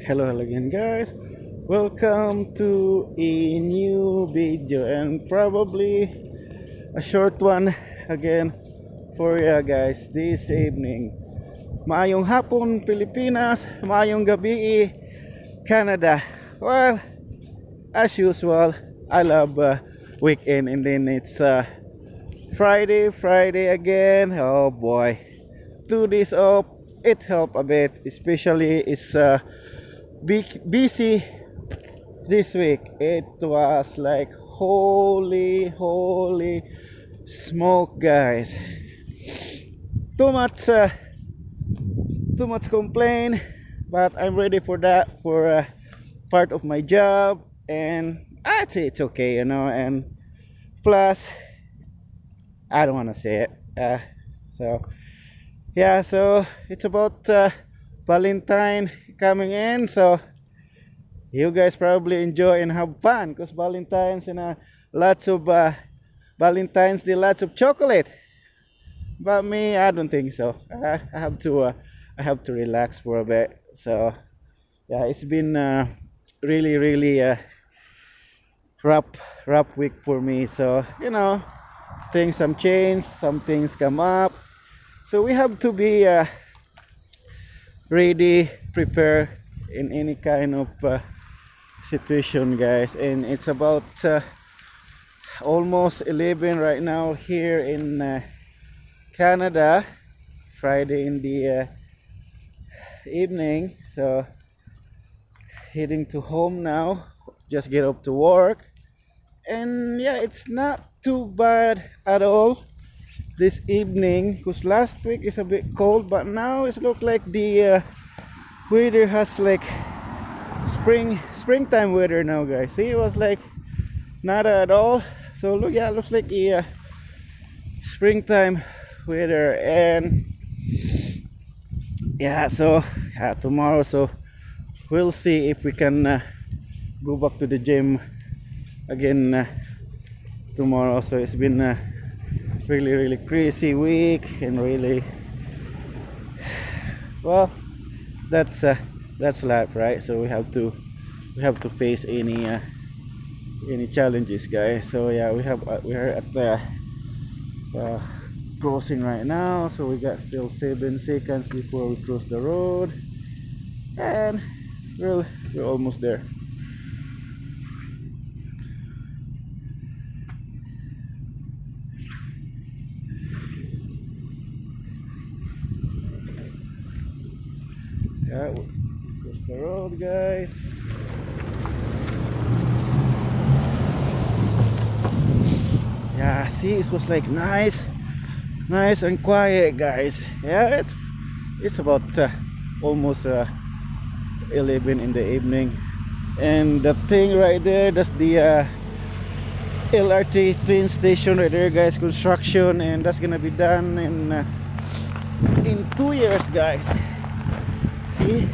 Hello again, guys. Welcome to a new video and probably a short one again for you guys this evening. Maayong hapon Pilipinas, maayong gabi Canada. Well, as usual, I love weekend and then it's Friday again. Oh boy, 2 days off. It helped a bit, especially it's busy this week. It was like holy smoke, guys. Too much, too much complain, but I'm ready for that for part of my job, and I'd say it's okay, And plus, I don't want to say it. So yeah, so it's about Valentine coming in, so you guys probably enjoy and have fun because Valentine's and lots of Valentine's Day, lots of chocolate. But me, I don't think so. I have to relax for a bit. So yeah, it's been really rough week for me. So things some change, some things come up. So we have to be ready, prepare in any kind of situation, guys. And it's about almost 11 right now here in Canada, Friday in the evening. So heading to home now, just get up to work, and yeah, it's not too bad at all this evening because last week is a bit cold, but now it looks like the weather has like springtime weather now, guys. See, it was like not at all. So look, yeah, it looks like a springtime weather. And yeah, so yeah, tomorrow, so we'll see if we can go back to the gym again tomorrow. So it's been really crazy week, and really, well, that's life, right? So we have to face any challenges, guys. So yeah, we're at the crossing right now, so we got still 7 seconds before we cross the road, and we're almost there. Yeah, cross the road, guys. Yeah, see, it was like nice and quiet, guys. Yeah, it's about almost 11 in the evening, and the thing right there, that's the LRT train station right there, guys. Construction, and that's gonna be done in 2 years, guys. See,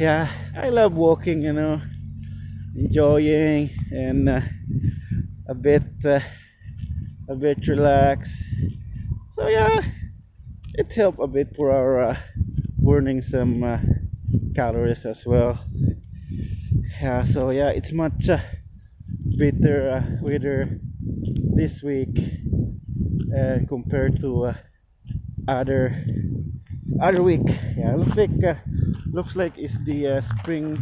yeah, I love walking, enjoying and a bit relaxed. So yeah, it helped a bit for our burning some calories as well. Yeah, so yeah, it's much better weather this week compared to other week. Yeah, looks like it's the spring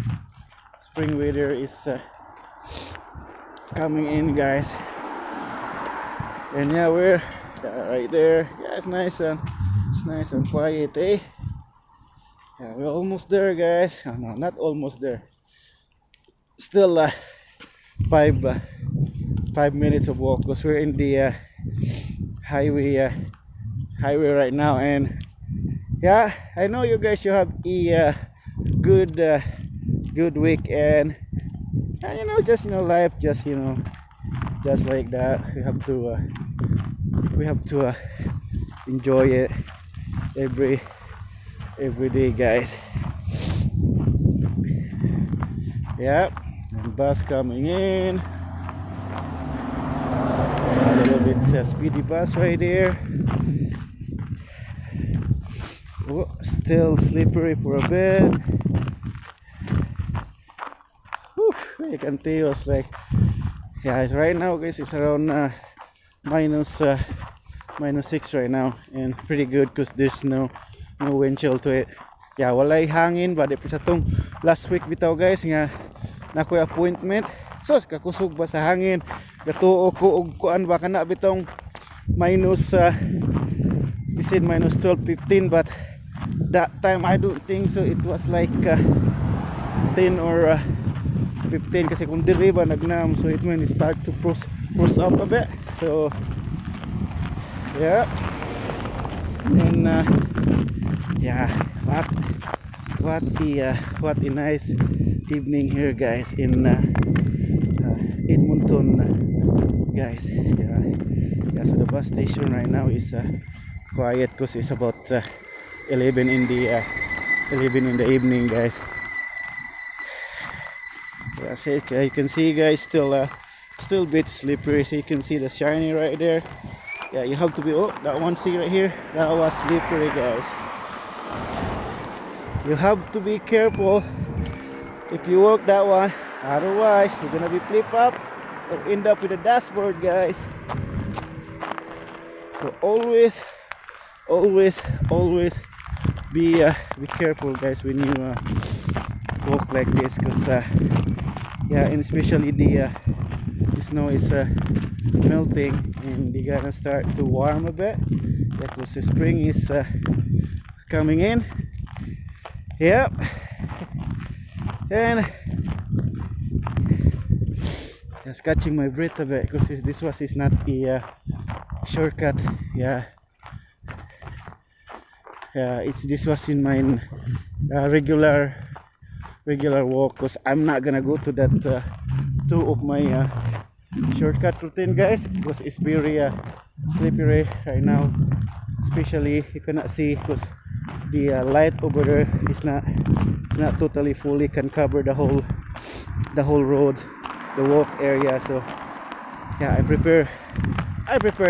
weather is coming in, guys. And yeah, we're right there. Yeah, it's nice and quiet, eh? Yeah, we're almost there, guys. Oh, no, not almost there. Still 5 minutes of walk because we're in the highway right now. And yeah, I know you guys, you have a good weekend. And just life, just just like that. We have to enjoy it every day, guys. Yep, and bus coming in. A little bit speedy bus right there. Oh, still slippery for a bit. Whew, you can tell it's like, yeah, it's right now guys, it's around minus 6 right now, and pretty good because there's no wind chill to it. Yeah, walay hangin ba di sa tong last week bitaw guys nga nakoy appointment. So kakusog ba sa hangin, gatuo ko og kuan ba kana bitong minus he said minus 12 15, but that time I don't think so, it was like 10 or 15 kasi kung diri ba nagnam, so it when it start to push up a bit. So yeah, and yeah, what a nice evening here guys in Edmonton guys. Yeah, so the bus station right now is quiet because it's about 11 in the evening guys. Yeah, so you can see guys, still a bit slippery, so you can see the shiny right there. Yeah, you have to be, oh, that one, see right here, that was slippery guys. You have to be careful if you walk that one, otherwise you're gonna be flip up or end up with a dashboard guys. So always be careful guys when you walk like this, because yeah, and especially the snow is melting and they're gonna start to warm a bit because the spring is coming in. Yep. And just catching my breath a bit because this is not a shortcut. Yeah, this was in my regular walk, because I'm not gonna go to that two of my shortcut routine guys, because it's very slippery right now, especially you cannot see because the light over there is not totally fully can cover the whole road, the walk area. So yeah, I prepare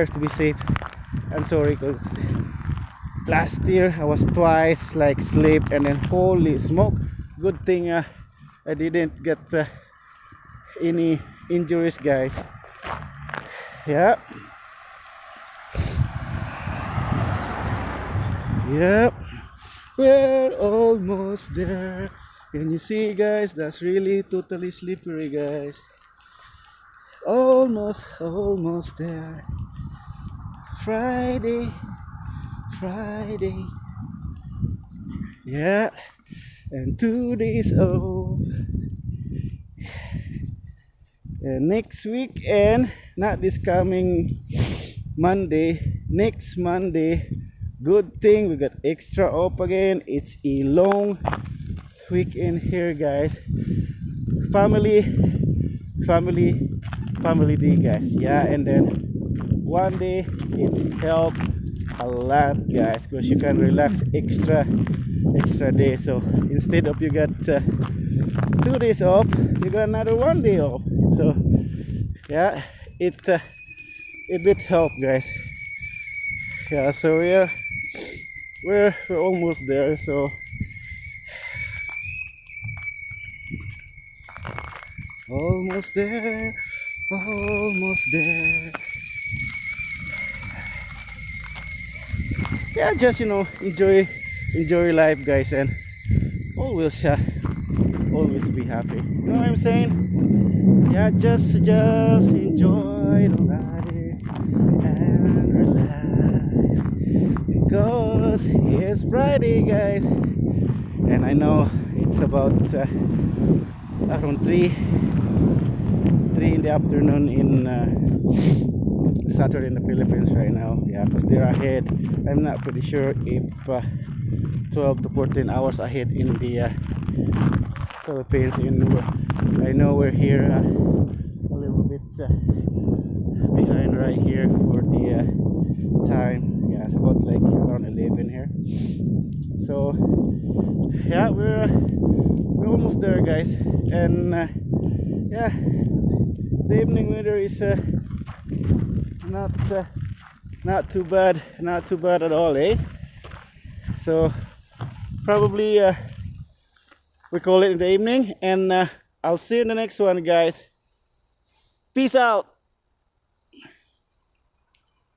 to be safe. I'm sorry because last year I was twice like slip and then holy smoke, good thing I didn't get any injuries guys. Yeah. Yep, we're almost there. Can you see guys, that's really totally slippery guys. Almost there. Friday. Yeah, and 2 days off. And next weekend, not this coming Monday, next Monday. Good thing we got extra off again. It's a long weekend here guys. Family day guys. Yeah, and then one day it helped a lot guys, because you can relax extra day. So instead of you got 2 days off, you got another 1 day off. So yeah, it a bit help guys. Yeah, so yeah, we're almost there. So almost there. Yeah, just enjoy life guys, and always be happy, you know what I'm saying? Yeah, just enjoy the life and relax, because it's Friday guys, and I know it's about around 3 in the afternoon in Saturday in the Philippines right now. Yeah, because they're ahead. I'm not pretty sure if 12 to 14 hours ahead in the Philippines. I know we're here a little bit behind right here for the time. Yeah, it's about like around 11 here. So yeah, we're almost there guys, and yeah, the evening weather is not too bad at all, eh? So probably we call it in the evening, and I'll see you in the next one, guys. Peace out.